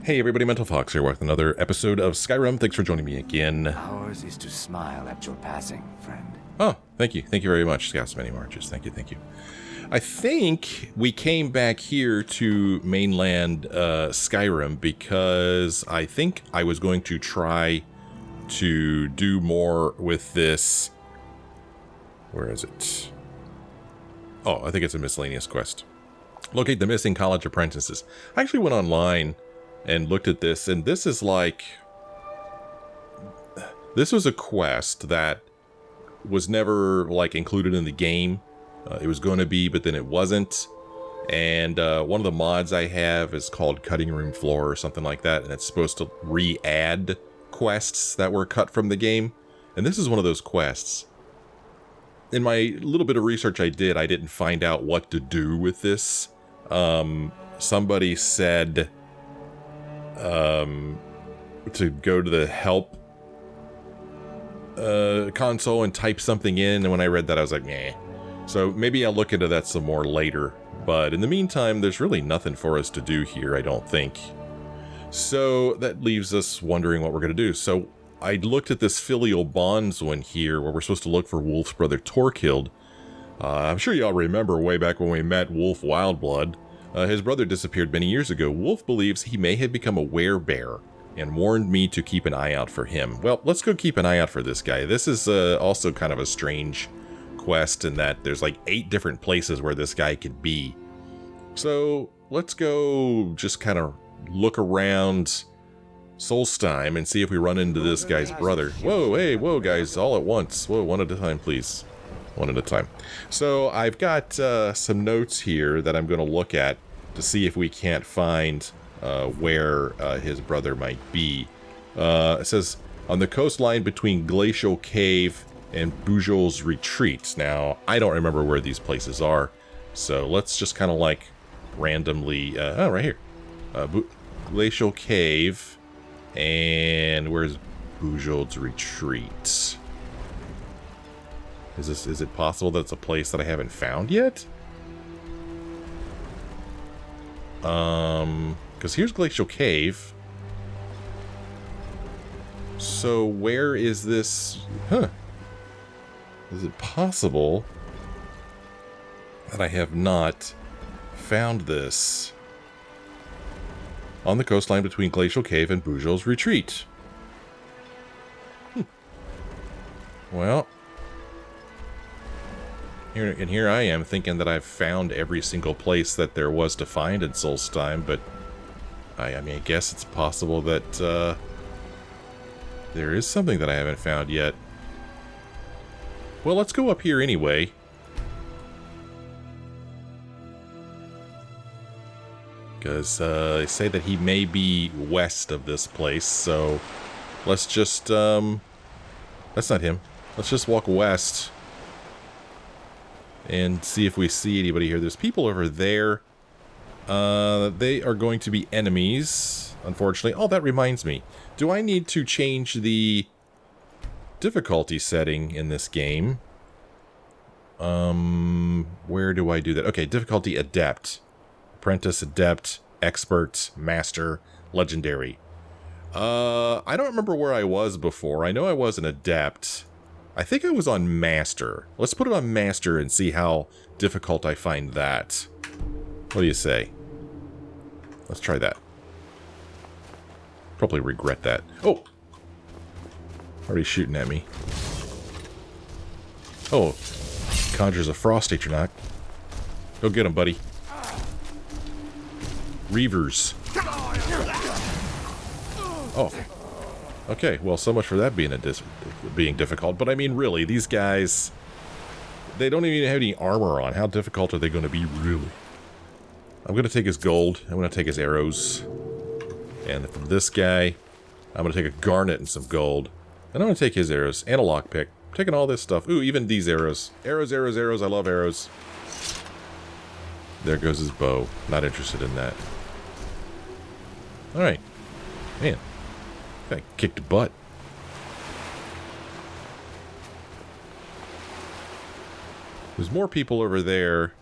Hey everybody, Mental Fox here with another episode of Skyrim. Thanks for joining me again. Ours is to smile at your passing, friend. Oh, thank you. Thank you very much, Scouts Many Marches. Thank you, thank you. I think we came back here to mainland Skyrim because I think I was going to try to do more with this. Where is it? Oh, I think it's a miscellaneous quest. Locate the missing college apprentices. I actually went online and looked at this, and this is like... This was a quest that was never, like, included in the game. It was going to be, but then it wasn't. And one of the mods I have is called Cutting Room Floor or something like that, and it's supposed to re-add quests that were cut from the game. And this is one of those quests. In my little bit of research I did, I didn't find out what to do with this. Somebody said... to go to the help console and type something in, and when I read that I was like, nah. So maybe I'll look into that some more later, but in the meantime there's really nothing for us to do here, I don't think. So that leaves us wondering what we're going to do. So I looked at this filial bonds one here where we're supposed to look for Wulf's brother Torkild. I'm sure y'all remember way back when we met Wulf Wild-Blood. His brother disappeared many years ago. Wulf believes he may have become a werebear and warned me to keep an eye out for him. Well, let's go keep an eye out for this guy. This is also kind of a strange quest in that there's like 8 different places where this guy could be. So let's go just kind of look around Solstheim and see if we run into this guy's brother. Whoa, hey, whoa, guys, all at once. Whoa, one at a time, please. One at a time. So I've got some notes here that I'm going to look at to see if we can't find where his brother might be. It says, on the coastline between Glacial Cave and Bujol's Retreat. Now, I don't remember where these places are, so let's just kind of like randomly... oh, right here. Glacial Cave, and where's Bujol's Retreat? Is it possible that it's a place that I haven't found yet? Because here's Glacial Cave. So where is this? Huh. Is it possible that I have not found this on the coastline between Glacial Cave and Bujol's Retreat? Well... Here I am thinking that I've found every single place that there was to find in Solstheim, but I mean, I guess it's possible that there is something that I haven't found yet. Well, let's go up here anyway. Because they say that he may be west of this place, so let's just... that's not him. Let's just walk west and see if we see anybody here. There's people over there. They are going to be enemies, unfortunately. Oh, that reminds me. Do I need to change the difficulty setting in this game? Where do I do that? Okay, difficulty adept. Apprentice, adept, expert, master, legendary. I don't remember where I was before. I know I was an adept. I think I was on Master. Let's put it on Master and see how difficult I find that. What do you say? Let's try that. Probably regret that. Oh! Already shooting at me. Oh. Conjures a Frost Atronach. Go get him, buddy. Reavers. Oh. Okay, well, so much for that being difficult. But I mean, really, these guys, they don't even have any armor on. How difficult are they going to be, really? I'm going to take his gold. I'm going to take his arrows. And from this guy, I'm going to take a garnet and some gold. And I'm going to take his arrows and a lockpick. I'm taking all this stuff. Ooh, even these arrows. Arrows, arrows, arrows. I love arrows. There goes his bow. Not interested in that. Alright. Man. I kicked butt. There's more people over there.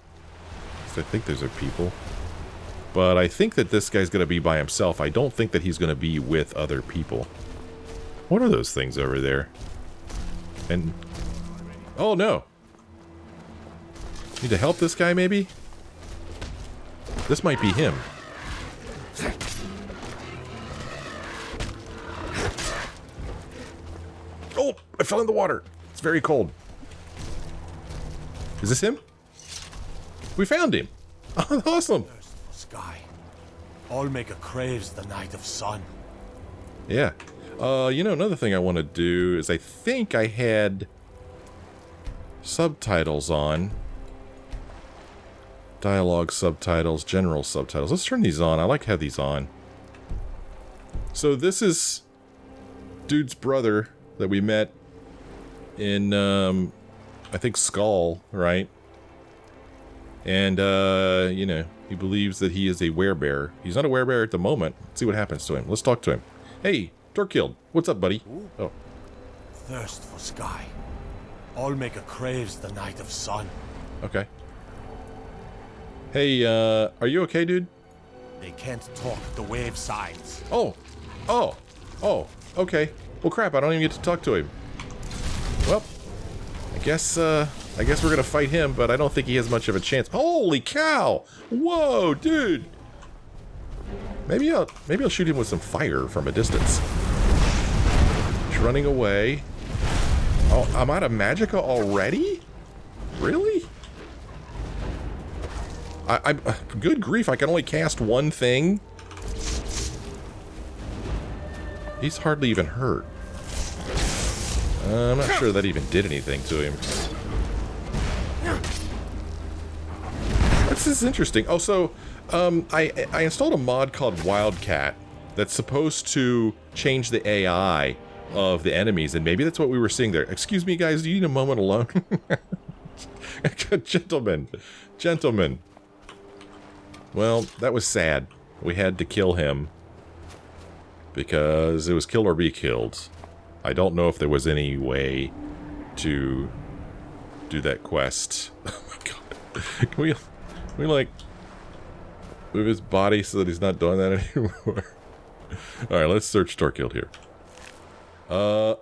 I think there's people. But I think that this guy's going to be by himself. I don't think that he's going to be with other people. What are those things over there? And... oh, no. Need to help this guy, maybe? This might be him. Oh, I fell in the water. It's very cold. Is this him? We found him. Oh, awesome. Sky. All maker craves the night of sun. Yeah. You know, another thing I want to do is I think I had subtitles on. Dialogue subtitles, general subtitles. Let's turn these on. I like to have these on. So this is dude's brother that we met in, I think Skull, right? And, you know, he believes that he is a werebear. He's not a werebear at the moment. Let's see what happens to him. Let's talk to him. Hey, Torkild. What's up, buddy? Ooh. Oh. Thirst for sky. All maker craves the night of sun. Okay. Hey, are you okay, dude? They can't talk the wave signs. Oh. Oh. Oh. Okay. Well, crap, I don't even get to talk to him. Well, I guess we're gonna fight him, but I don't think he has much of a chance. Holy cow! Whoa, dude! Maybe I'll shoot him with some fire from a distance. He's running away. Oh, I'm out of magicka already? Really? I'm good grief, I can only cast one thing? He's hardly even hurt. I'm not sure that even did anything to him. This is interesting. Oh, so, I installed a mod called Wildcat that's supposed to change the AI of the enemies, and maybe that's what we were seeing there. Excuse me, guys, do you need a moment alone? Gentlemen. Well, that was sad. We had to kill him because it was kill or be killed. I don't know if there was any way to do that quest. Oh my god. Can we like move his body so that he's not doing that anymore? Alright, let's search Torkild here. Oh.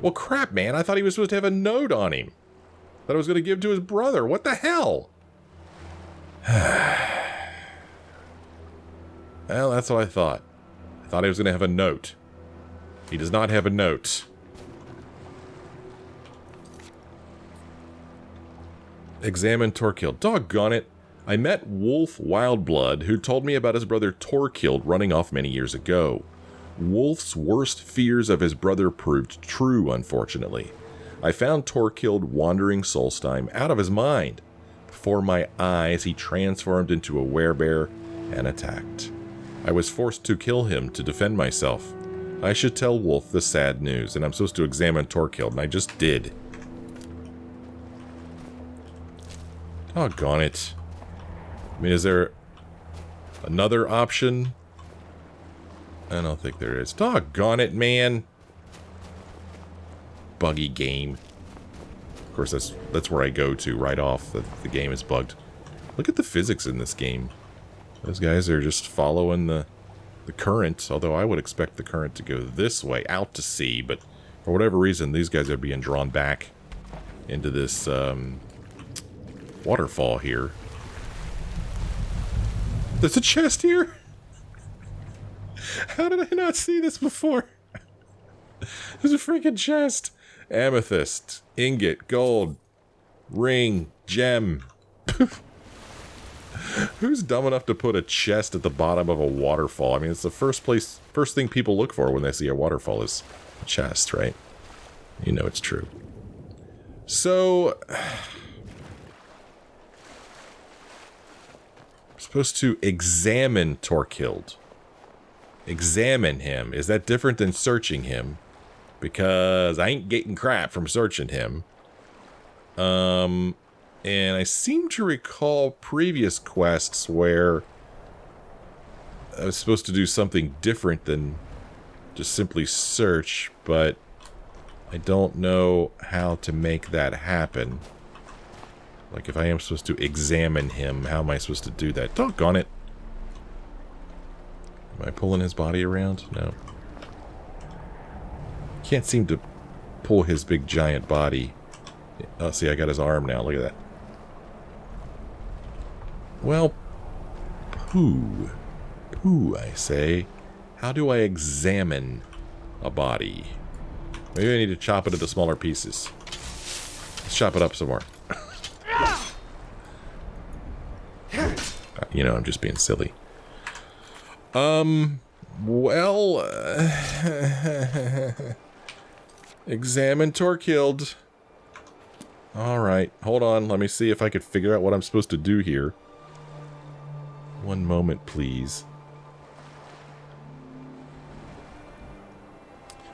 Well, crap, man. I thought he was supposed to have a note on him that I was going to give to his brother. What the hell? Well, that's what I thought. I thought he was going to have a note. He does not have a note. Examine Torkild. Doggone it. I met Wulf Wild-Blood, who told me about his brother Torkild running off many years ago. Wulf's worst fears of his brother proved true, unfortunately. I found Torkild wandering Solstheim out of his mind. Before my eyes, he transformed into a werebear and attacked. I was forced to kill him to defend myself. I should tell Wulf the sad news, and I'm supposed to examine Torkild, and I just did. Doggone it. I mean, is there another option? I don't think there is. Doggone it, man. Buggy game. Of course, that's where I go to right off. The game is bugged. Look at the physics in this game. Those guys are just following the current, although I would expect the current to go this way, out to sea, but for whatever reason, these guys are being drawn back into this waterfall here. There's a chest here? How did I not see this before? There's a freaking chest. Amethyst, ingot, gold, ring, gem. Who's dumb enough to put a chest at the bottom of a waterfall? I mean, it's the first thing people look for when they see a waterfall is a chest, right? You know it's true. So, I'm supposed to examine Torkild. Examine him. Is that different than searching him? Because I ain't getting crap from searching him. And I seem to recall previous quests where I was supposed to do something different than just simply search, but I don't know how to make that happen. Like, if I am supposed to examine him, how am I supposed to do that? Doggone it. Am I pulling his body around? No. Can't seem to pull his big giant body. Oh, see, I got his arm now. Look at that. Well, poo. Poo, I say. How do I examine a body? Maybe I need to chop it into smaller pieces. Let's chop it up some more. You know, I'm just being silly. Well... examine Torkild. Alright, hold on. Let me see if I could figure out what I'm supposed to do here. One moment, please.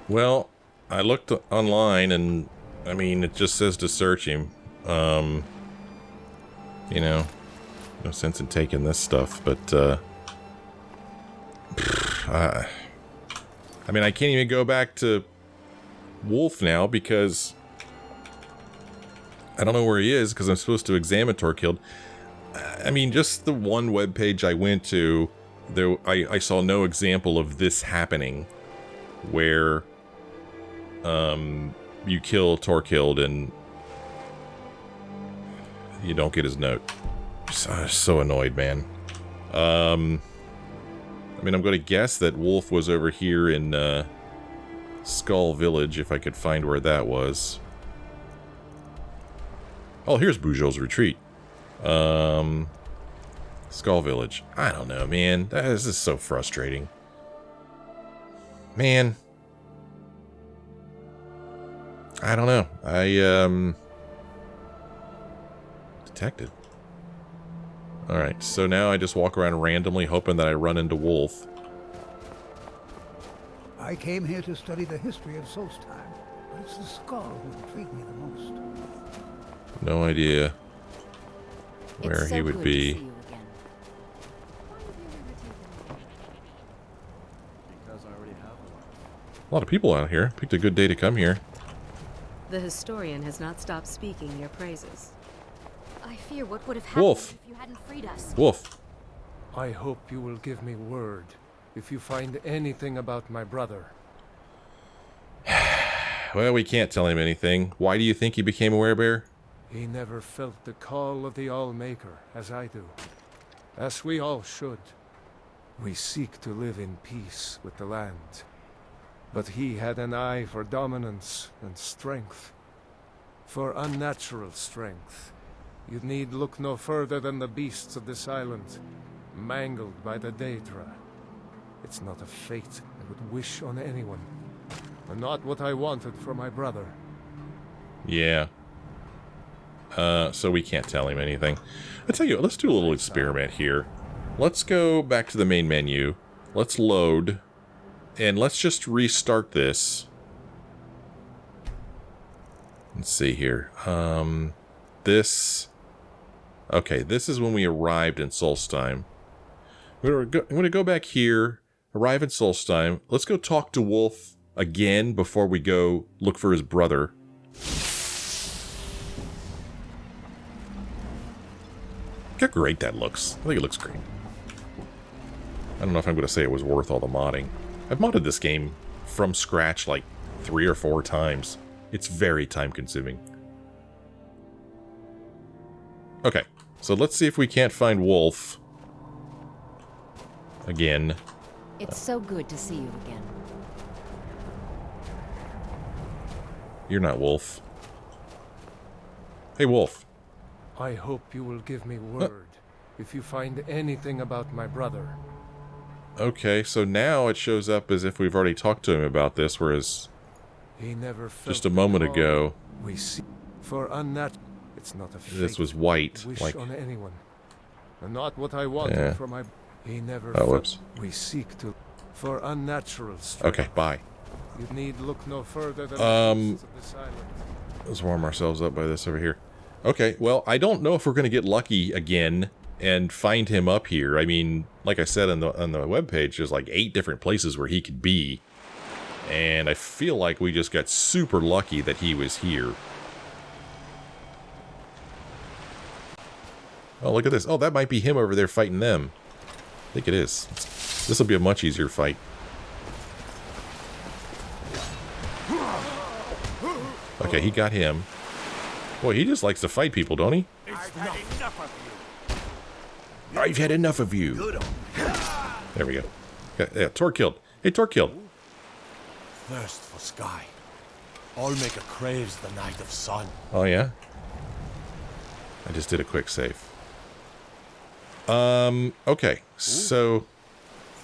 Well, I looked online and, I mean, it just says to search him. You know, no sense in taking this stuff, but, I mean, I can't even go back to Wulf now because I don't know where he is because I'm supposed to examine Torkild. I mean, just the one webpage I went to, there I saw no example of this happening where you kill Torkild and you don't get his note. So annoyed, man. I mean, I'm going to guess that Wulf was over here in Skull Village, if I could find where that was. Oh, here's Bujo's retreat. Skull Village. I don't know, man. This is so frustrating. Man. I don't know. Detected. Alright, so now I just walk around randomly hoping that I run into Wulf. I came here to study the history of Solstheim, but it's the skull who intrigued me the most. No idea where he would be. A lot of people out here. Picked a good day to come here. The historian has not stopped speaking your praises. I fear what would have happened Wulf. if you hadn't freed us. Wulf. I hope you will give me word if you find anything about my brother. Well, we can't tell him anything. Why do you think he became a werebear? He never felt the call of the All-Maker, as I do. As we all should. We seek to live in peace with the land. But he had an eye for dominance and strength. For unnatural strength. You need look no further than the beasts of this island, mangled by the Daedra. It's not a fate I would wish on anyone, and not what I wanted for my brother. Yeah. So we can't tell him anything. I tell you what, let's do a little experiment here. Let's go back to the main menu. Let's load. And let's just restart this. Let's see here. Okay, this is when we arrived in Solstheim. I'm gonna go back here, arrive in Solstheim. Let's go talk to Wulf again before we go look for his brother. Look how great that looks. I think it looks great. I don't know if I'm going to say it was worth all the modding. I've modded this game from scratch like 3 or 4 times. It's very time consuming. Okay, so let's see if we can't find Wulf again. It's so good to see you again. You're not Wulf. Hey, Wulf. I hope you will give me word if you find anything about my brother. Okay, so now it shows up as if we've already talked to him about this, whereas He never felt just a moment the call ago, we see for unnatural. It's not a fate this was white. wish Like, on anyone, and not what I wanted Yeah. for my. He never. Oh, whoops. We seek to for unnatural strength. okay, bye. You need look no further than the beasts of this island. Let's warm ourselves up by this over here. Okay, well, I don't know if we're going to get lucky again and find him up here. I mean, like I said on the webpage, there's like 8 different places where he could be. And I feel like we just got super lucky that he was here. Oh, look at this. Oh, that might be him over there fighting them. I think it is. This will be a much easier fight. Okay, he got him. Boy, he just likes to fight people, don't he? I've had enough of you. There we go. Yeah, Torkild. Hey, Torkild. Thirst for sky. Allmaker craves the night of sun. Oh, yeah? I just did a quick save. Okay, so...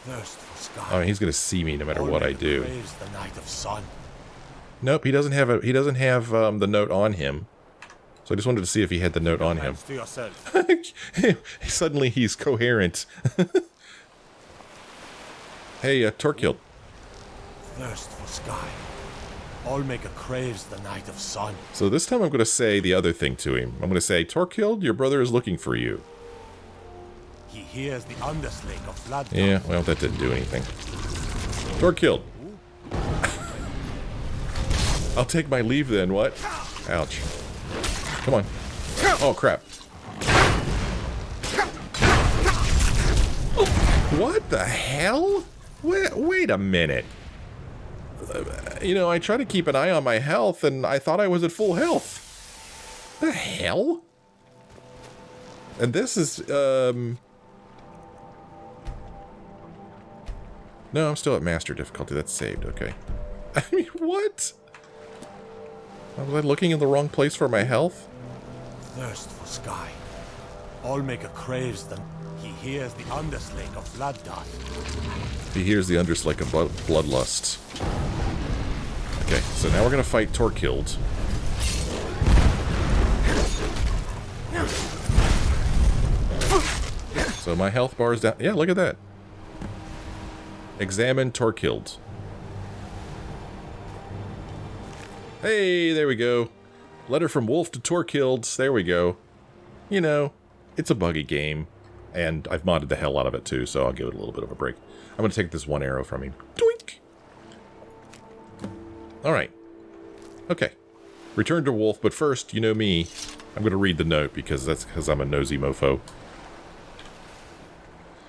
Thirst for sky. Oh, he's gonna see me no matter what I do. Craves the night of sun. Nope, he doesn't have the note on him. So I just wanted to see if he had the note on him. To yourself. Suddenly he's coherent. Hey, Torkild. Thirst for sky. Allmaker craves the night of sun. So this time I'm going to say the other thing to him. I'm going to say, Torkild, your brother is looking for you. He hears the undersling of blood. Yeah, well, that didn't do anything. Torkild. I'll take my leave then, what? Ouch. Come on. Oh, crap. What the hell? Wait a minute. You know, I try to keep an eye on my health, and I thought I was at full health. The hell? And this is, No, I'm still at master difficulty. That's saved, okay. I mean, what? Was I looking in the wrong place for my health? Thirst for sky. Allmaker craves them. He hears the undersling of blood dust. He hears the undersling of bloodlust. Okay, so now we're gonna fight Torkild. So my health bar is down. Yeah, look at that. Examine Torkild. Hey, there we go. Letter from Wulf to Torkild. There we go. You know, it's a buggy game. And I've modded the hell out of it too, so I'll give it a little bit of a break. I'm going to take this one arrow from him. Doink! Alright. Okay. Return to Wulf, but first, you know me, I'm going to read the note because I'm a nosy mofo.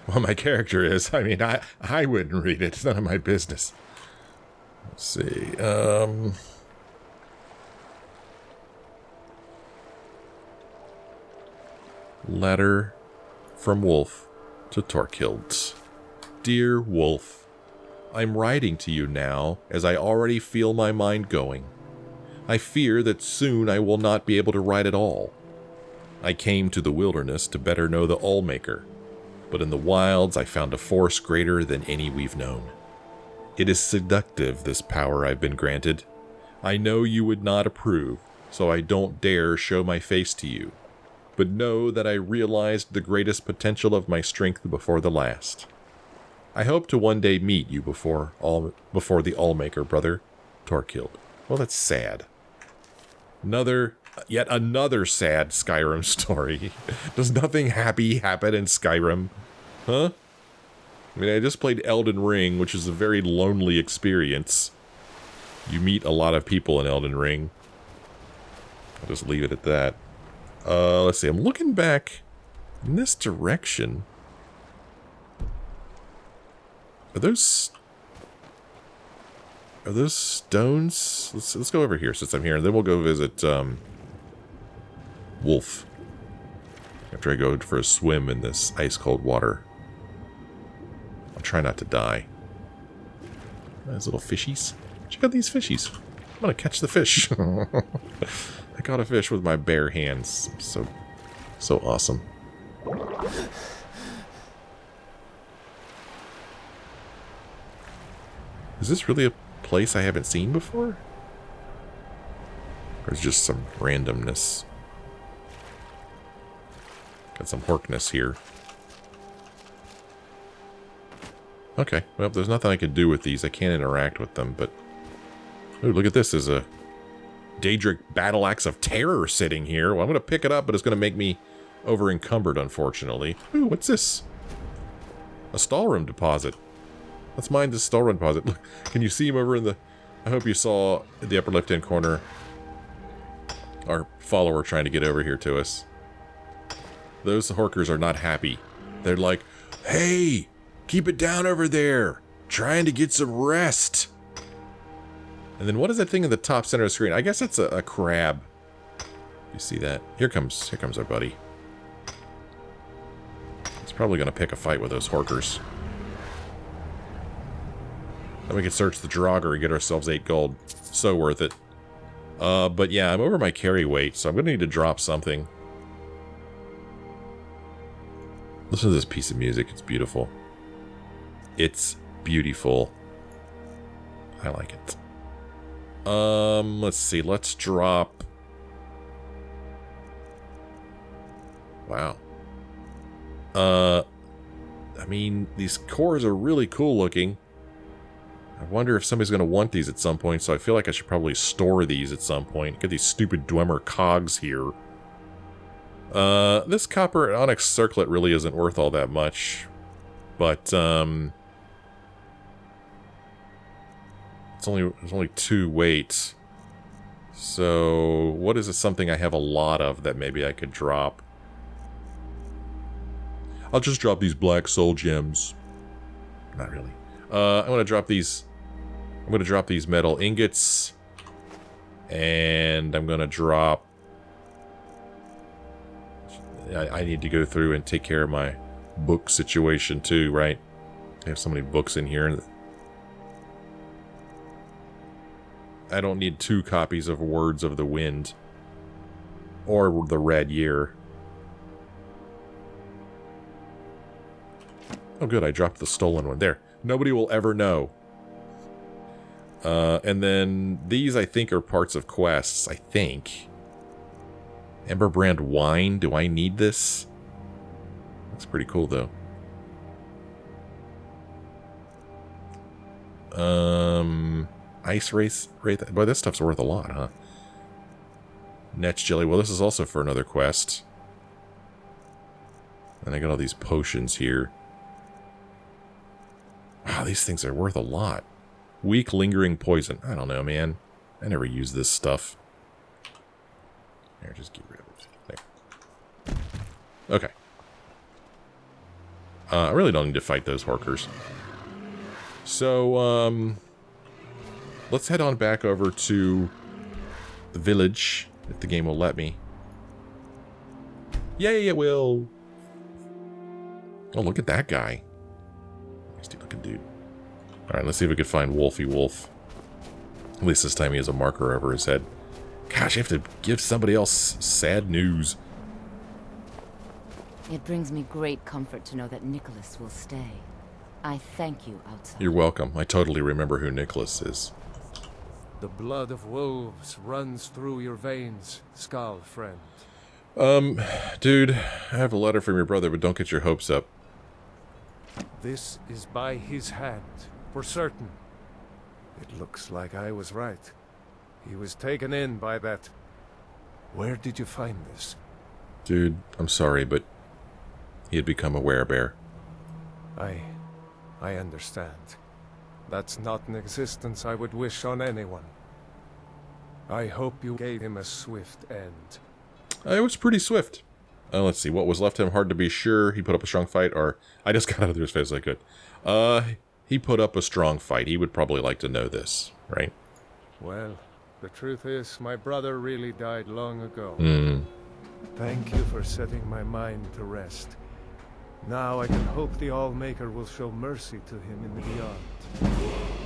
Well, my character is. I mean, I wouldn't read it. It's none of my business. Let's see. Letter from Wulf to Torkild. Dear Wulf, I'm writing to you now as I already feel my mind going. I fear that soon I will not be able to write at all. I came to the wilderness to better know the Allmaker, but in the wilds I found a force greater than any we've known. It is seductive, this power I've been granted. I know you would not approve, so I don't dare show my face to you. But know that I realized the greatest potential of my strength before the last. I hope to one day meet you before the Allmaker, brother. Torkild. Well, that's sad. Yet another sad Skyrim story. Does nothing happy happen in Skyrim? Huh? I mean, I just played Elden Ring, which is a very lonely experience. You meet a lot of people in Elden Ring. I'll just leave it at that. Let's see, I'm looking back in this direction. Are those stones? Let's go over here since I'm here, and then we'll go visit, Wulf. After I go for a swim in this ice-cold water. I'll try not to die. Those little fishies. Check out these fishies. I'm gonna catch the fish. I caught a fish with my bare hands. So awesome. Is this really a place I haven't seen before? Or is it just some randomness? Got some horkness here. Okay, well, there's nothing I can do with these. I can't interact with them, but... Ooh, look at this. There's a Daedric Battle Axe of Terror sitting here. Well, I'm going to pick it up, but it's going to make me over-encumbered, unfortunately. Ooh, what's this? A Stallroom deposit. Let's mine this Stallroom deposit. Look, can you see him over in the... I hope you saw in the upper left-hand corner our follower trying to get over here to us. Those Horkers are not happy. They're like, hey, keep it down over there. Trying to get some rest. And then what is that thing in the top center of the screen? I guess it's a crab. You see that? Here comes our buddy. He's probably going to pick a fight with those Horkers. Then we can search the Draugr and get ourselves 8 gold. So worth it. But yeah, I'm over my carry weight, so I'm going to need to drop something. Listen to this piece of music. It's beautiful. It's beautiful. I like it. Let's see. Let's drop... Wow. I mean, these cores are really cool looking. I wonder if somebody's going to want these at some point, so I feel like I should probably store these at some point. Get these stupid Dwemer cogs here. This copper onyx circlet really isn't worth all that much. But, there's only 2 weight. So, what is something I have a lot of that maybe I could drop? I'll just drop these black soul gems. Not really. I'm gonna drop these. I'm gonna drop these metal ingots, and I'm gonna drop. I need to go through and take care of my book situation too, right? I have so many books in here. I don't need 2 copies of Words of the Wind or the Red Year. Oh good, I dropped the stolen one. There. Nobody will ever know. And then these, I think, are parts of quests. I think. Emberbrand wine. Do I need this? That's pretty cool, though. Ice race. Boy, this stuff's worth a lot, huh? Netch jelly. Well, this is also for another quest. And I got all these potions here. Wow, these things are worth a lot. Weak lingering poison. I don't know, man. I never use this stuff. Here, just get rid of it. There. Okay. I really don't need to fight those Horkers. So, let's head on back over to the village, if the game will let me. Yay, it will! Oh, look at that guy. Nasty looking dude. Alright, let's see if we can find Wolfie Wolf. At least this time he has a marker over his head. Gosh, you have to give somebody else sad news. It brings me great comfort to know that Nicholas will stay. I thank you, Outside. You're welcome. I totally remember who Nicholas is. The blood of wolves runs through your veins, Skull friend. Dude, I have a letter from your brother, but don't get your hopes up. This is by his hand, for certain. It looks like I was right. He was taken in by that. Where did you find this? Dude, I'm sorry, but he had become a werebear. I understand. That's not an existence I would wish on anyone. I hope you gave him a swift end. It was pretty swift. Let's see, what was left him hard to be sure. He put up a strong fight, or I just got out of there as fast as I could. He put up a strong fight. He would probably like to know this, right? Well, the truth is, my brother really died long ago. Hmm. Thank you for setting my mind to rest. Now I can hope the Allmaker will show mercy to him in the beyond.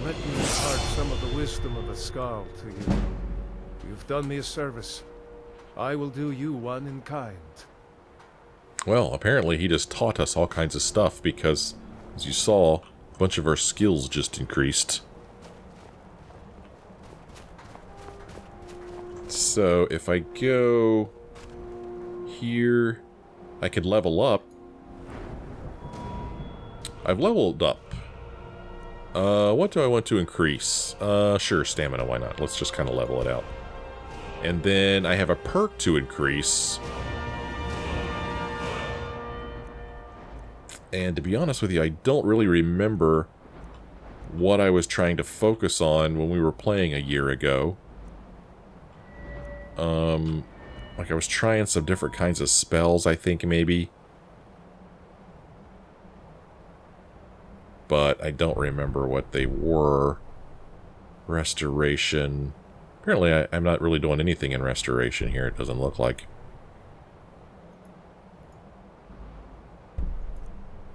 Let me impart some of the wisdom of the Skull to you. You've done me a service. I will do you one in kind. Well, apparently he just taught us all kinds of stuff because, as you saw, a bunch of our skills just increased. So, if I go here, I could level up. I've leveled up. What do I want to increase? Sure, stamina, why not? Let's just kind of level it out. And then I have a perk to increase. And to be honest with you, I don't really remember what I was trying to focus on when we were playing a year ago. Like I was trying some different kinds of spells, I think, maybe. But I don't remember what they were. Restoration. Apparently I'm not really doing anything in restoration here, it doesn't look like.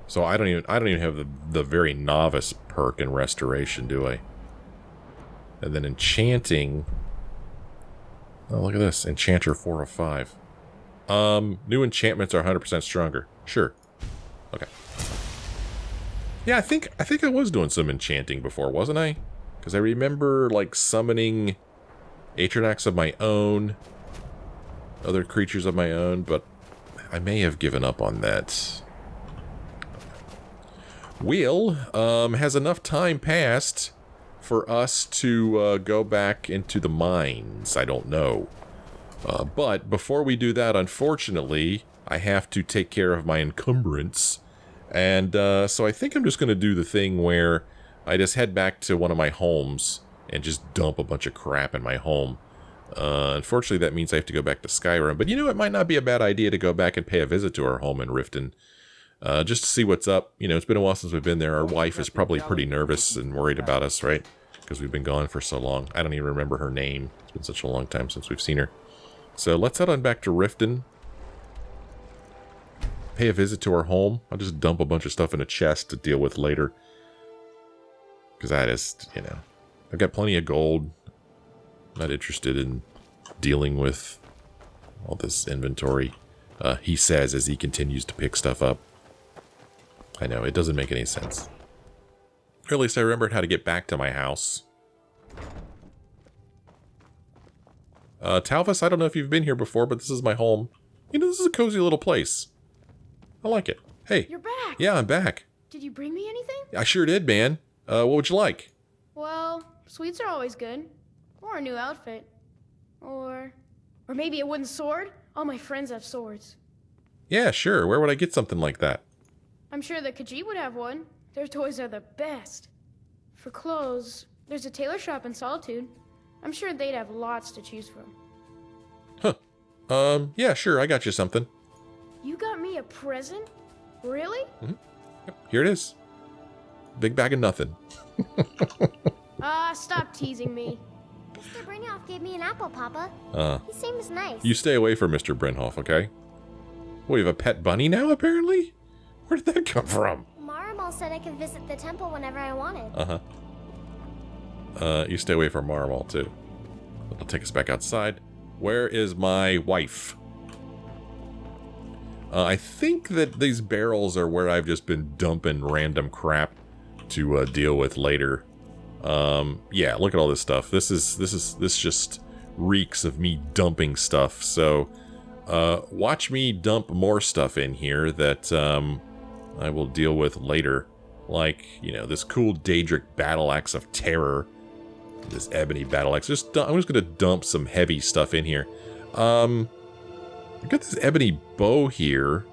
So I don't even have the very novice perk in restoration, do I? And then enchanting. Oh, look at this. Enchanter 4 of 5. New enchantments are 100% stronger. Sure. Okay. Yeah, I think I was doing some enchanting before, wasn't I? Because I remember, like, summoning Atronax of my own, other creatures of my own, but I may have given up on that. Will, has enough time passed for us to go back into the mines? I don't know. But before we do that, unfortunately, I have to take care of my encumbrance. And so I think I'm just going to do the thing where I just head back to one of my homes and just dump a bunch of crap in my home. Unfortunately, that means I have to go back to Skyrim. But you know, it might not be a bad idea to go back and pay a visit to our home in Riften. Just to see what's up. You know, it's been a while since we've been there. Our wife is probably pretty nervous and worried about us, right? Because we've been gone for so long. I don't even remember her name. It's been such a long time since we've seen her. So let's head on back to Riften. Pay a visit to our home. I'll just dump a bunch of stuff in a chest to deal with later. Because I just, you know, I've got plenty of gold. Not interested in dealing with all this inventory. He says as he continues to pick stuff up. I know, it doesn't make any sense. Or at least I remembered how to get back to my house. Talvis, I don't know if you've been here before, but this is my home. You know, this is a cozy little place. I like it. Hey. You're back. Yeah, I'm back. Did you bring me anything? I sure did, man. What would you like? Well, sweets are always good. Or a new outfit. Or maybe a wooden sword. All my friends have swords. Yeah, sure. Where would I get something like that? I'm sure that Khajiit would have one. Their toys are the best. For clothes, there's a tailor shop in Solitude. I'm sure they'd have lots to choose from. Huh. Yeah, sure. I got you something. You got me a present? Really? Mm-hmm. Yep, here it is. Big bag of nothing. Stop teasing me. Mr. Brynhoff gave me an apple, Papa. He seems nice. You stay away from Mr. Brynhoff, okay? We have a pet bunny now, apparently? Where did that come from? Marimal said I could visit the temple whenever I wanted. You stay away from Marimal, too. That'll take us back outside. Where is my wife? I think that these barrels are where I've just been dumping random crap to deal with later. Yeah, look at all this stuff. This just reeks of me dumping stuff. So, watch me dump more stuff in here that I will deal with later. Like, you know, this cool Daedric battle axe of terror. This ebony battle axe. I'm just gonna dump some heavy stuff in here. I've got this ebony bow here.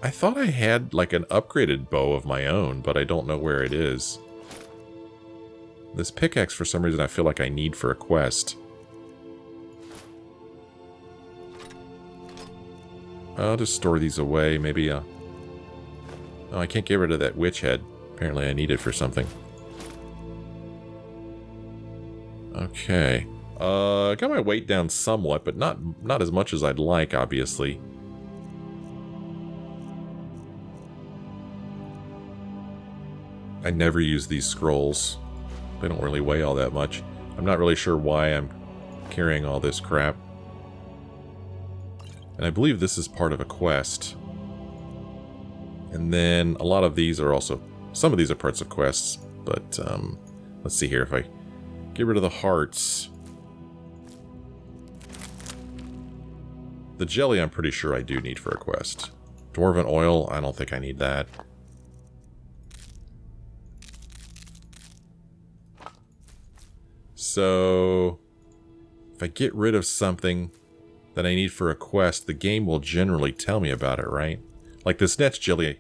I thought I had like an upgraded bow of my own, but I don't know where it is. This pickaxe, for some reason, I feel like I need for a quest. I'll just store these away. Maybe, oh, I can't get rid of that witch head. Apparently I need it for something. Okay. I got my weight down somewhat, but not as much as I'd like, obviously. I never use these scrolls. They don't really weigh all that much. I'm not really sure why I'm carrying all this crap. And I believe this is part of a quest. And then a lot of these are also... Some of these are parts of quests, but let's see here if I get rid of the hearts. The jelly I'm pretty sure I do need for a quest. Dwarven oil, I don't think I need that. So, if I get rid of something that I need for a quest, the game will generally tell me about it, right? Like this next jelly.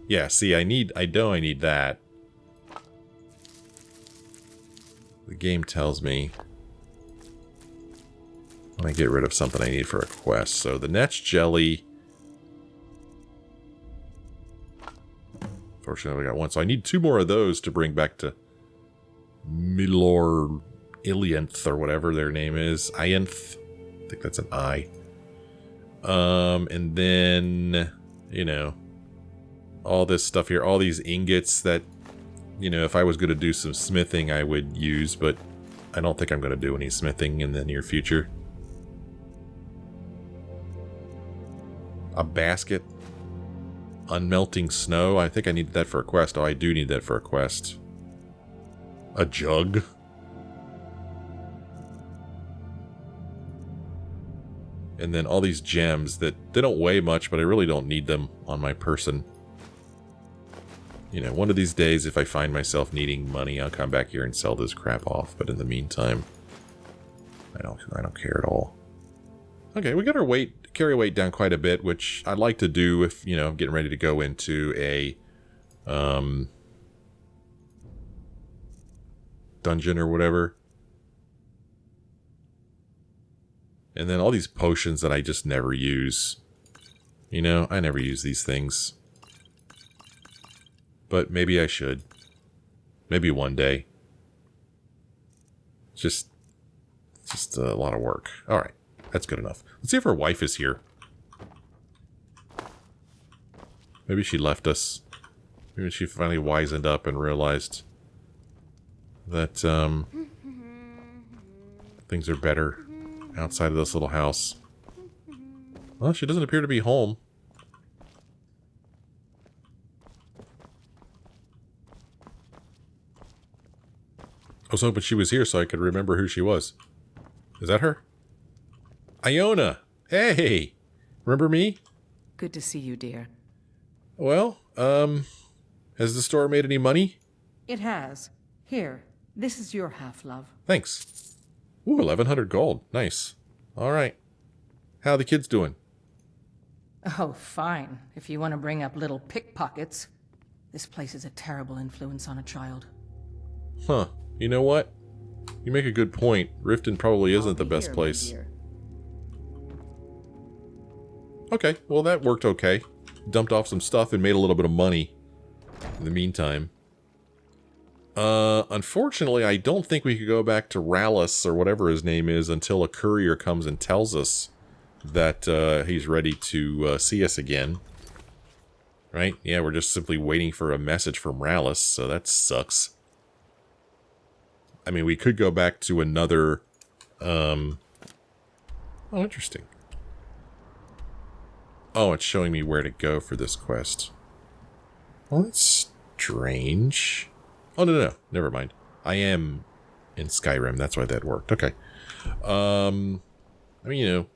Yeah, see, I know I need that. The game tells me. when I get rid of something I need for a quest. So the Netch Jelly. Fortunately, I got one. So I need 2 more of those to bring back to Milor Ilianth or whatever their name is. Ianth. I think that's an I. And then, you know, all this stuff here, all these ingots that, you know, if I was going to do some smithing, I would use, but I don't think I'm going to do any smithing in the near future. A basket. Unmelting snow. I think I need that for a quest. Oh, I do need that for a quest. A jug. And then all these gems that they don't weigh much, but I really don't need them on my person. You know, one of these days, if I find myself needing money, I'll come back here and sell this crap off. But in the meantime, I don't care at all. Okay, we got our carry weight down quite a bit, which I'd like to do if, you know, I'm getting ready to go into a dungeon or whatever. And then all these potions that I just never use. You know, I never use these things. But maybe I should. Maybe one day. Just a lot of work. Alright, that's good enough. Let's see if her wife is here. Maybe she left us. Maybe she finally wisened up and realized that things are better outside of this little house. Well, she doesn't appear to be home. I was hoping she was here so I could remember who she was. Is that her? Iona! Hey! Remember me? Good to see you, dear. Well, has the store made any money? It has. Here, this is your half, love. Thanks. Ooh, 1,100 gold. Nice. Alright. How are the kids doing? Oh, fine. If you want to bring up little pickpockets. This place is a terrible influence on a child. Huh. You know what? You make a good point. Riften probably isn't the best place. Okay, well that worked okay. Dumped off some stuff and made a little bit of money in the meantime. Unfortunately, I don't think we could go back to Rallis or whatever his name is until a courier comes and tells us that he's ready to see us again. Right? Yeah, we're just simply waiting for a message from Rallis, so that sucks. I mean, we could go back to another... Oh, interesting. Oh, it's showing me where to go for this quest. Well, that's strange. Oh, no. Never mind. I am in Skyrim. That's why that worked. Okay. I mean, you know,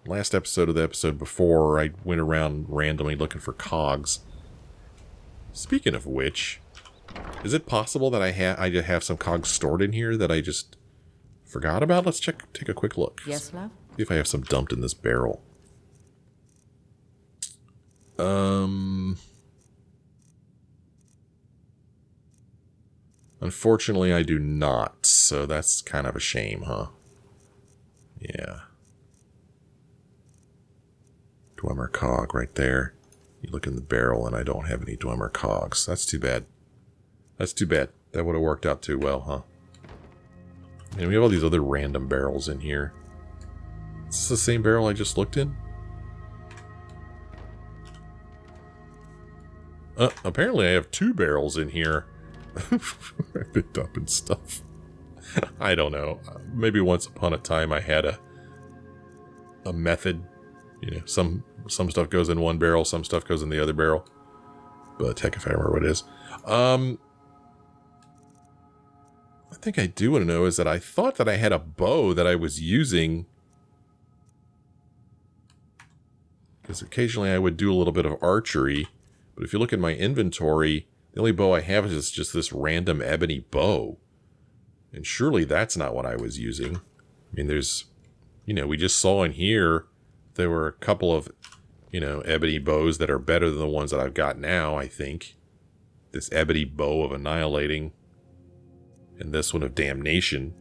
last episode of the episode before, I went around randomly looking for cogs. Speaking of which... Is it possible that I have some cogs stored in here that I just forgot about? Let's take a quick look. Yes, love? See if I have some dumped in this barrel. Unfortunately, I do not, so that's kind of a shame, huh? Yeah. Dwemer cog right there. You look in the barrel and I don't have any Dwemer cogs. That's too bad. That's too bad. That would have worked out too well, huh? And we have all these other random barrels in here. Is this the same barrel I just looked in? Apparently I have 2 barrels in here. I've been dumping stuff. I don't know. Maybe once upon a time I had a method. You know, some stuff goes in one barrel, some stuff goes in the other barrel. But heck if I remember what it is. I think I do want to know is that I thought that I had a bow that I was using. Because occasionally I would do a little bit of archery. But if you look at my inventory, the only bow I have is just this random ebony bow. And surely that's not what I was using. I mean, there's, you know, we just saw in here, there were a couple of, you know, ebony bows that are better than the ones that I've got now, I think. This ebony bow of annihilating. And this one of damnation.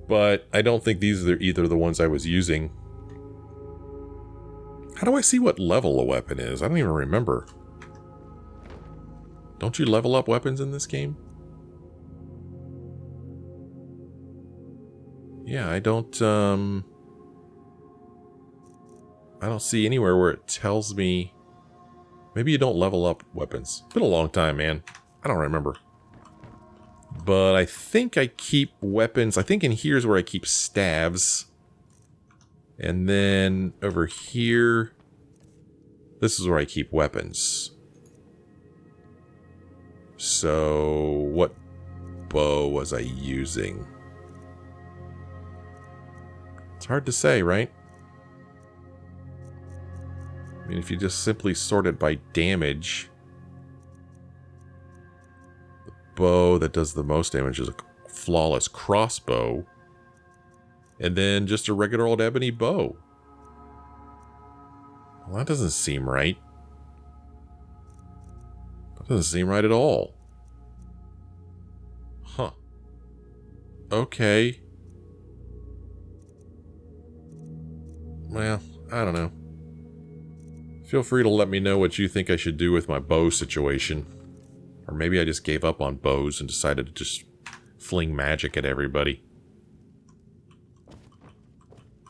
But I don't think these are either the ones I was using. How do I see what level a weapon is? I don't even remember. Don't you level up weapons in this game? Yeah, I don't see anywhere where it tells me. Maybe you don't level up weapons. It's been a long time, man. I don't remember. But I think I keep weapons. I think in here's where I keep staves. And then over here, this is where I keep weapons. So what bow was I using? It's hard to say, right? I mean, if you just simply sort it by damage, the bow that does the most damage is a flawless crossbow, and then just a regular old ebony bow. Well, that doesn't seem right. That doesn't seem right at all. Huh. Okay. Well, I don't know. Feel free to let me know what you think I should do with my bow situation. Or maybe I just gave up on bows and decided to just fling magic at everybody.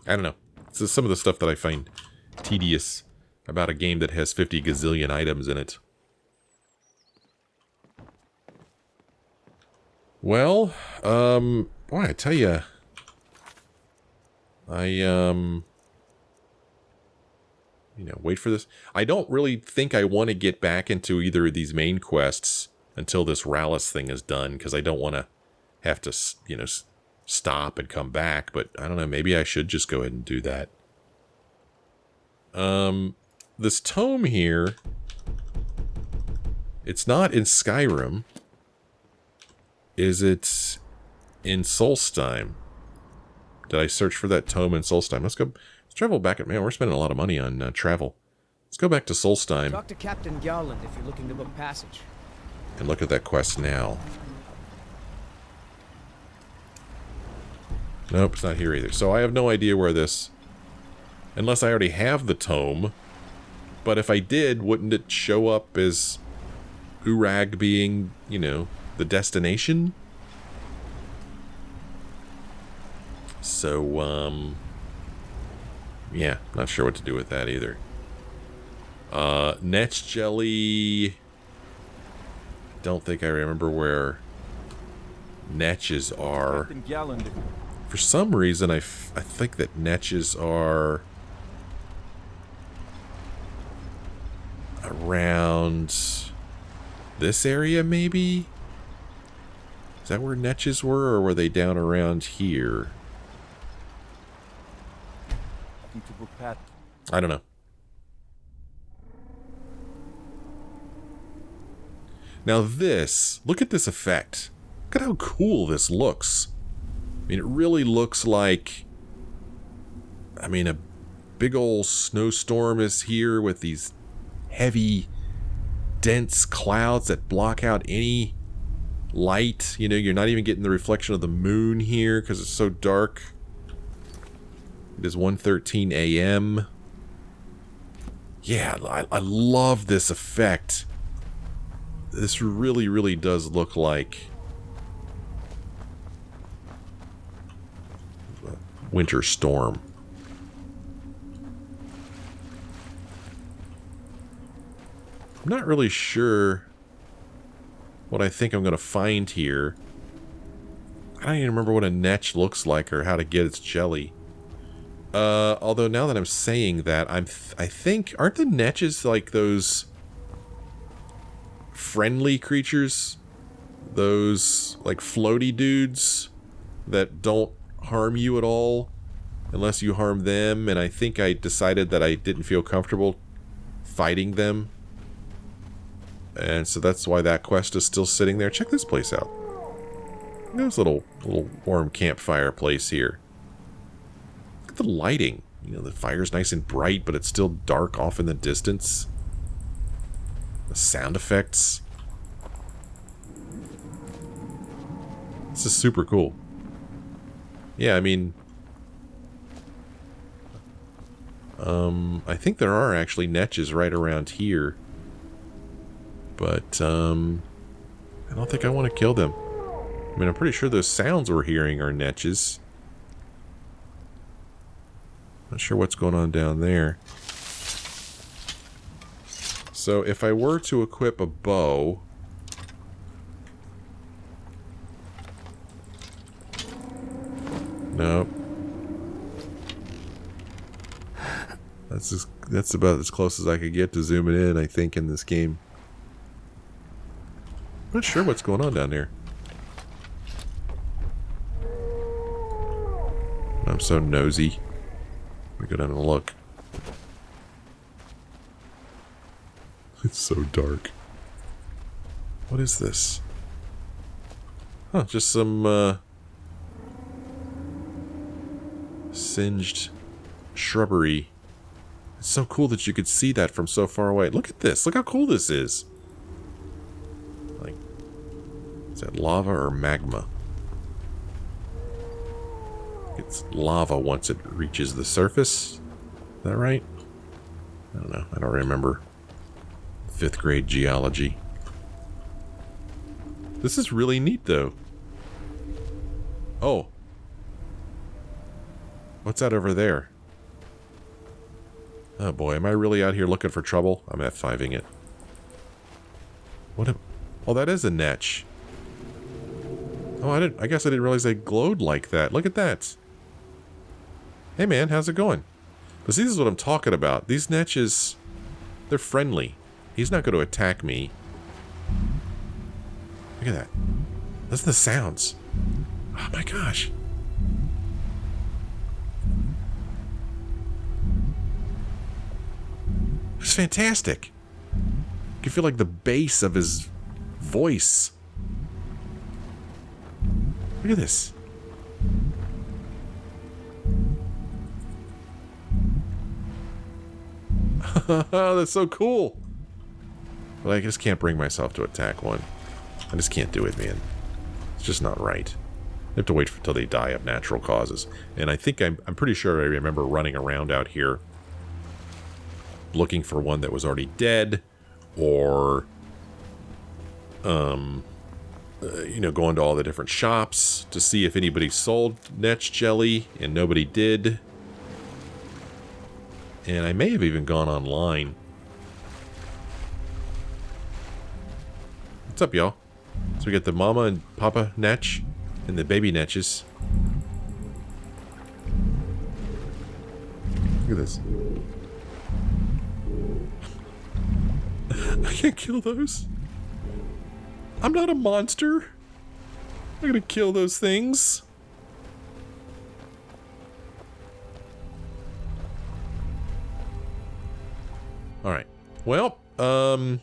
I don't know. This is some of the stuff that I find tedious about a game that has 50 gazillion items in it. Well, boy, I tell you, wait for this. I don't really think I want to get back into either of these main quests until this Rallis thing is done, because I don't want to have to, stop and come back. But I don't know, maybe I should just go ahead and do that. This tome here, it's not in Skyrim. Is it in Solstheim? Did I search for that tome in Solstheim? Let's travel back. Man, we're spending a lot of money on travel. Let's go back to Solstheim. Talk to Captain Garland if you're looking to book passage. And look at that quest now. Nope, it's not here either. So I have no idea where this... Unless I already have the tome. But if I did, wouldn't it show up as Urag being, the destination? So, yeah, not sure what to do with that either. Netch Jelly... Don't think I remember where Netches are. For some reason, I think that Netches are around this area, maybe? Is that where Netches were, or were they down around here? I don't know. Now this, look at this effect. Look at how cool this looks. I mean, it really looks like, a big old snowstorm is here with these heavy, dense clouds that block out any light. You're not even getting the reflection of the moon here because it's so dark. It is 1:13 a.m. Yeah, I love this effect. This really, really does look like a winter storm. I'm not really sure what I think I'm going to find here. I don't even remember what a netch looks like or how to get its jelly. Although now that I'm saying that, I think, aren't the netches like those friendly creatures? Those, like, floaty dudes that don't harm you at all unless you harm them, and I think I decided that I didn't feel comfortable fighting them. And so that's why that quest is still sitting there. Check this place out. Look at this little warm campfire place here. Look at the lighting. The fire's nice and bright, but it's still dark off in the distance. The sound effects. This is super cool. Yeah, I mean... I think there are actually netches right around here. But, I don't think I want to kill them. I mean, I'm pretty sure those sounds we're hearing are netches. Not sure what's going on down there. So, if I were to equip a bow... Nope. That's about as close as I could get to zooming in, I think, in this game. I'm not sure what's going on down there. I'm so nosy. Let me go down and look. It's so dark. What is this? Huh, just some, singed shrubbery. It's so cool that you could see that from so far away. Look at this. Look how cool this is. Like, is that lava or magma? It's lava once it reaches the surface. Is that right? I don't know. I don't remember. 5th grade geology. This is really neat, though. Oh. What's that over there? Oh boy, am I really out here looking for trouble? I'm F5ing it. What? Oh, that is a netch. Oh, I guess I didn't realize they glowed like that. Look at that. Hey man, how's it going? But see, this is what I'm talking about. These netches, they're friendly. He's not going to attack me. Look at that. Listen to the sounds. Oh my gosh. It's fantastic. You can feel like the bass of his voice. Look at this. That's so cool. But I just can't bring myself to attack one. I just can't do it, man. It's just not right. I have to wait until they die of natural causes. And I think I'm pretty sure I remember running around out here looking for one that was already dead, or you know, going to all the different shops to see if anybody sold netch jelly, and nobody did. And I may have even gone online. What's up, y'all? So we got the mama and papa netch and the baby netches. Look at this. I can't kill those. I'm not a monster. I'm gonna kill those things. Alright. Well, so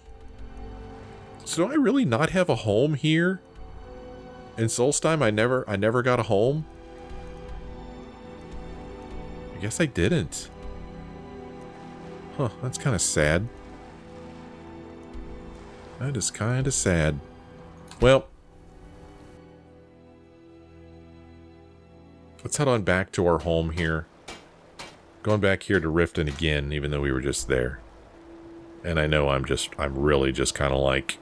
do I really not have a home here? In Solstheim, I never got a home? I guess I didn't. Huh, that's kind of sad. That is kind of sad. Well, let's head on back to our home here. Going back here to Riften again, even though we were just there. And I know I'm really just kind of like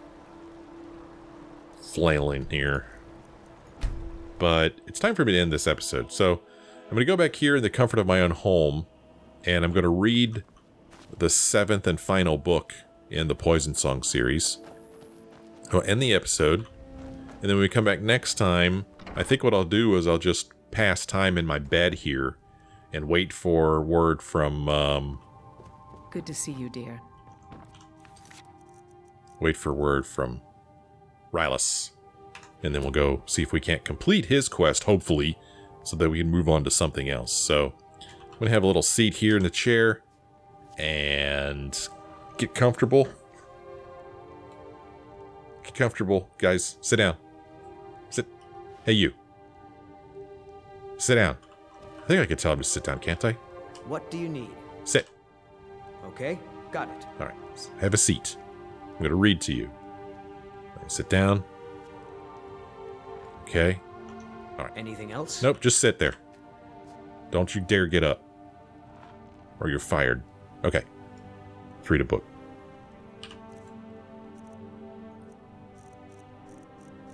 flailing here. But it's time for me to end this episode. So I'm going to go back here in the comfort of my own home, and I'm going to read the 7th and final book in the Poison Song series. I'll end the episode, and then when we come back next time, I think what I'll do is I'll just pass time in my bed here and wait for word from, Good to see you, dear. Wait for word from Rylus. And then we'll go see if we can't complete his quest, hopefully, so that we can move on to something else. So, I'm going to have a little seat here in the chair, and get comfortable. Get comfortable, guys. Sit down. Sit. Hey, you. Sit down. I think I can tell him to sit down, can't I? What do you need? Sit. Okay, got it. All right. Have a seat. I'm going to read to you. Sit down. Okay. All right. Anything else? Nope, just sit there. Don't you dare get up. Or you're fired. Okay. Let's read a book.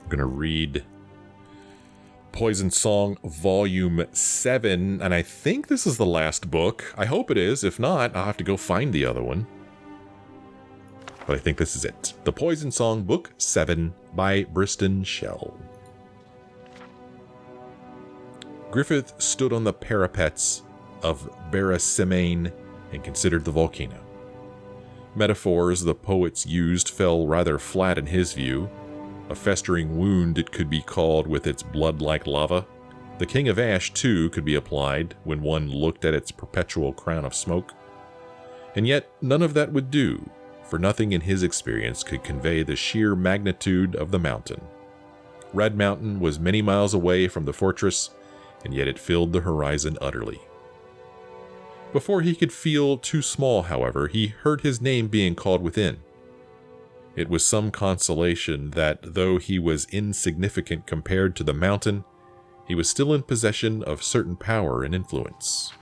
I'm going to read Poison Song Volume 7, and I think this is the last book. I hope it is. If not, I'll have to go find the other one. But I think this is it. The Poison Song, Book 7, by Briston Shell. Griffith stood on the parapets of Beresemain and considered the volcano. Metaphors the poets used fell rather flat in his view. A festering wound it could be called with its blood like lava. The King of Ash, too, could be applied when one looked at its perpetual crown of smoke. And yet none of that would do, for nothing in his experience could convey the sheer magnitude of the mountain. Red Mountain was many miles away from the fortress, and yet it filled the horizon utterly. Before he could feel too small, however, he heard his name being called within. It was some consolation that, though he was insignificant compared to the mountain, he was still in possession of certain power and influence.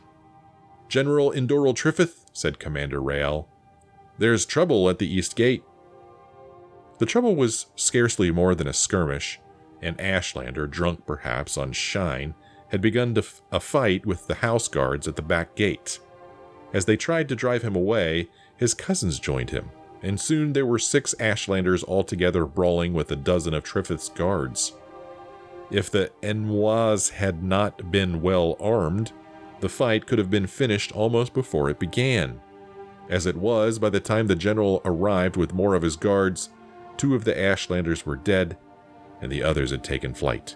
"General Indoral Triffith," said Commander Rael, "there's trouble at the East Gate." The trouble was scarcely more than a skirmish. An Ashlander, drunk perhaps on shine, had begun a fight with the house guards at the back gate. As they tried to drive him away, his cousins joined him, and soon there were 6 Ashlanders altogether brawling with a dozen of Triffith's guards. If the Enois had not been well armed, the fight could have been finished almost before it began. As it was, by the time the general arrived with more of his guards, 2 of the Ashlanders were dead, and the others had taken flight.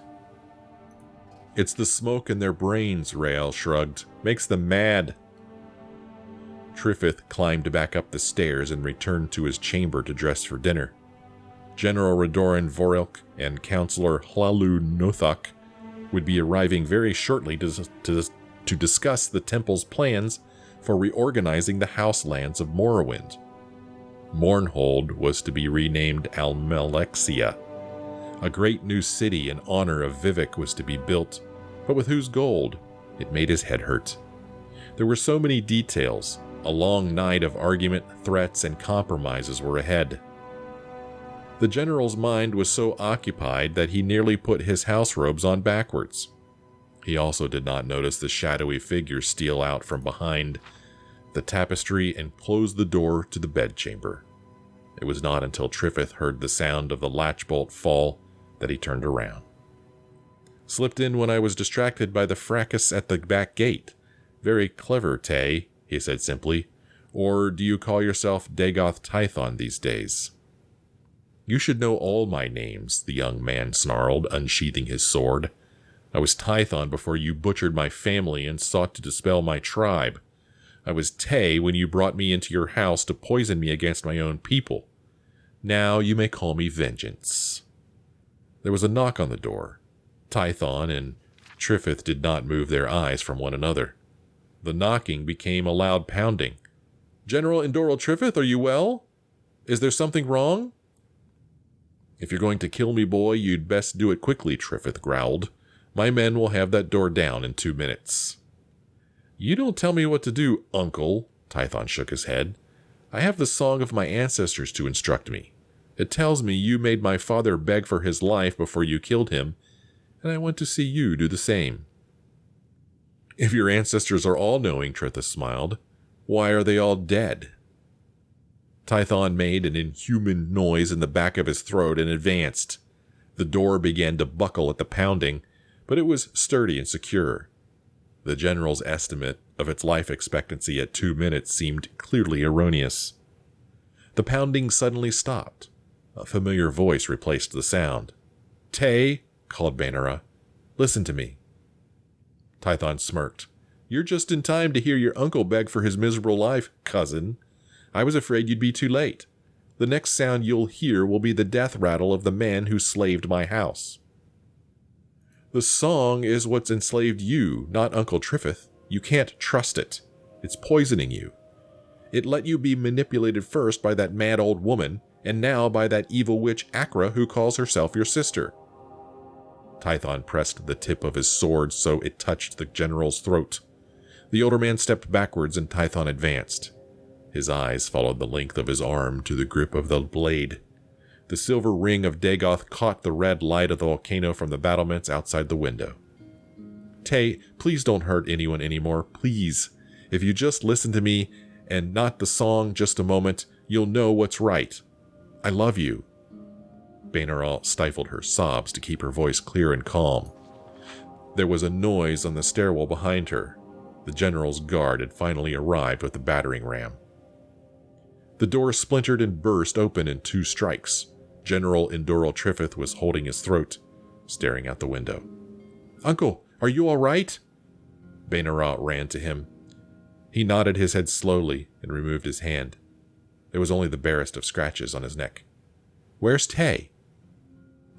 "It's the smoke in their brains," Rael shrugged. "Makes them mad." Triffith climbed back up the stairs and returned to his chamber to dress for dinner. General Redoran Vorelk and Councillor Hlalu Nothok would be arriving very shortly to discuss the temple's plans for reorganizing the house lands of Morrowind. Mournhold was to be renamed Almalexia. A great new city in honor of Vivek was to be built, but with whose gold? It made his head hurt. There were so many details. A long night of argument, threats, and compromises were ahead. The general's mind was so occupied that he nearly put his house robes on backwards. He also did not notice the shadowy figure steal out from behind the tapestry and close the door to the bedchamber. It was not until Triffith heard the sound of the latchbolt fall that he turned around. "Slipped in when I was distracted by the fracas at the back gate. Very clever, Tay," he said simply. "Or do you call yourself Dagoth Tython these days?" "You should know all my names," the young man snarled, unsheathing his sword. "I was Tython before you butchered my family and sought to dispel my tribe. I was Tay when you brought me into your house to poison me against my own people. Now you may call me Vengeance." There was a knock on the door. Tython and Triffith did not move their eyes from one another. The knocking became a loud pounding. "General Indoral Triffith, are you well? Is there something wrong?" "If you're going to kill me, boy, you'd best do it quickly," Triffith growled. "My men will have that door down in 2 minutes." "You don't tell me what to do, Uncle," Tython shook his head. "I have the song of my ancestors to instruct me. It tells me you made my father beg for his life before you killed him, and I want to see you do the same." "If your ancestors are all-knowing," Triffith smiled, "why are they all dead?" Tython made an inhuman noise in the back of his throat and advanced. The door began to buckle at the pounding, but it was sturdy and secure. The general's estimate of its life expectancy at 2 minutes seemed clearly erroneous. The pounding suddenly stopped. A familiar voice replaced the sound. "Tay," called Banera, "listen to me." Tython smirked. "You're just in time to hear your uncle beg for his miserable life, cousin. I was afraid you'd be too late. The next sound you'll hear will be the death rattle of the man who slaved my house." "The song is what's enslaved you, not Uncle Triffith. You can't trust it. It's poisoning you. It let you be manipulated first by that mad old woman, and now by that evil witch Akra who calls herself your sister." Tython pressed the tip of his sword so it touched the general's throat. The older man stepped backwards and Tython advanced. His eyes followed the length of his arm to the grip of the blade. The silver ring of Dagoth caught the red light of the volcano from the battlements outside the window. Tay, please don't hurt anyone anymore, please. If you just listen to me, and not the song just a moment, you'll know what's right. I love you. Bainaral stifled her sobs to keep her voice clear and calm. There was a noise on the stairwell behind her. The general's guard had finally arrived with the battering ram. The door splintered and burst open in 2 strikes. General Endural Triffith was holding his throat, staring out the window. Uncle, are you all right? Bainaral ran to him. He nodded his head slowly and removed his hand. There was only the barest of scratches on his neck. Where's Tay?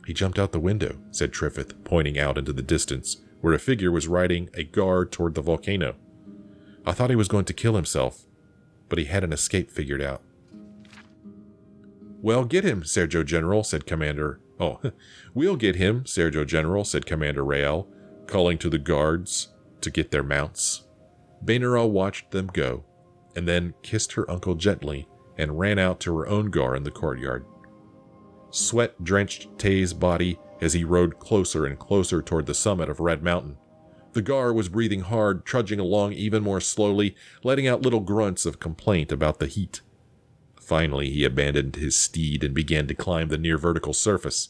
He jumped out the window, said Triffith, pointing out into the distance, where a figure was riding a guard toward the volcano. I thought he was going to kill himself, but he had an escape figured out. Well, get him, Sergio General, said Commander... Oh, we'll get him, Sergio General, said Commander Rael, calling to the guards to get their mounts. Bainaral watched them go, and then kissed her uncle gently and ran out to her own gar in the courtyard. Sweat drenched Tay's body as he rode closer and closer toward the summit of Red Mountain. The gar was breathing hard, trudging along even more slowly, letting out little grunts of complaint about the heat. Finally, he abandoned his steed and began to climb the near vertical surface.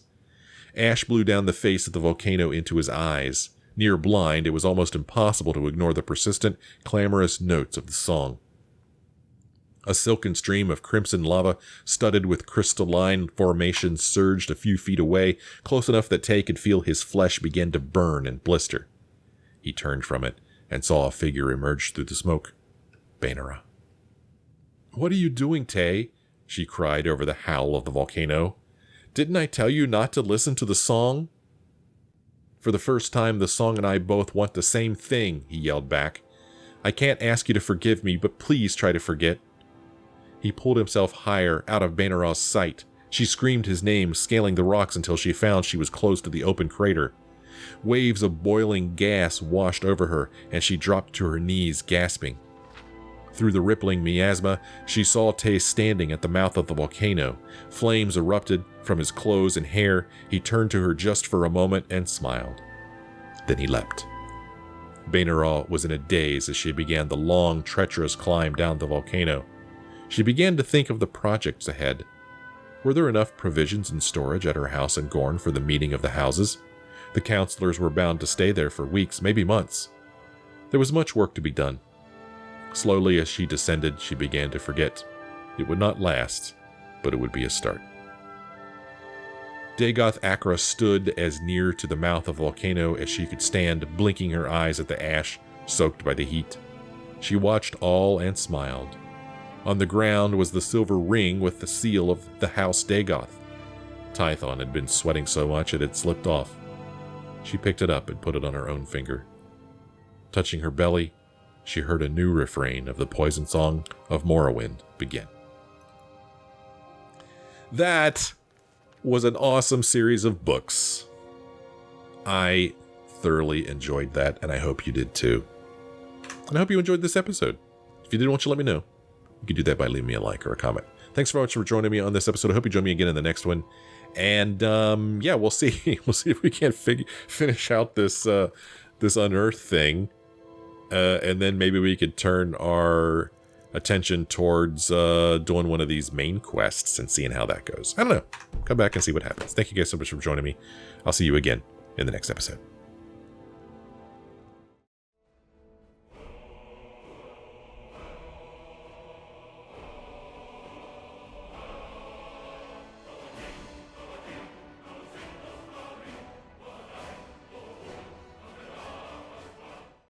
Ash blew down the face of the volcano into his eyes. Near blind, it was almost impossible to ignore the persistent, clamorous notes of the song. A silken stream of crimson lava, studded with crystalline formations, surged a few feet away, close enough that Tay could feel his flesh begin to burn and blister. He turned from it and saw a figure emerge through the smoke. Bainaral. What are you doing, Tay? She cried over the howl of the volcano. Didn't I tell you not to listen to the song? For the first time, the song and I both want the same thing, he yelled back. I can't ask you to forgive me, but please try to forget. He pulled himself higher, out of Bainaral's sight. She screamed his name, scaling the rocks until she found she was close to the open crater. Waves of boiling gas washed over her, and she dropped to her knees, gasping. Through the rippling miasma, she saw Tay standing at the mouth of the volcano. Flames erupted from his clothes and hair. He turned to her just for a moment and smiled. Then he leapt. Bainaral was in a daze as she began the long, treacherous climb down the volcano. She began to think of the projects ahead. Were there enough provisions and storage at her house in Gorn for the meeting of the houses? The counselors were bound to stay there for weeks, maybe months. There was much work to be done. Slowly, as she descended, she began to forget. It would not last, but it would be a start. Dagoth Akra stood as near to the mouth of the volcano as she could stand, blinking her eyes at the ash, soaked by the heat. She watched all and smiled. On the ground was the silver ring with the seal of the House Dagoth. Tython had been sweating so much it had slipped off. She picked it up and put it on her own finger. Touching her belly, she heard a new refrain of the poison song of Morrowind begin. That was an awesome series of books. I thoroughly enjoyed that, and I hope you did too. And I hope you enjoyed this episode. If you did, why don't you let me know? You can do that by leaving me a like or a comment. Thanks very much for joining me on this episode. I hope you join me again in the next one. And yeah, we'll see. We'll see if we can't finish out this this unearth thing. And then maybe we could turn our attention towards doing one of these main quests and seeing how that goes. I don't know. Come back and see what happens. Thank you guys so much for joining me. I'll see you again in the next episode.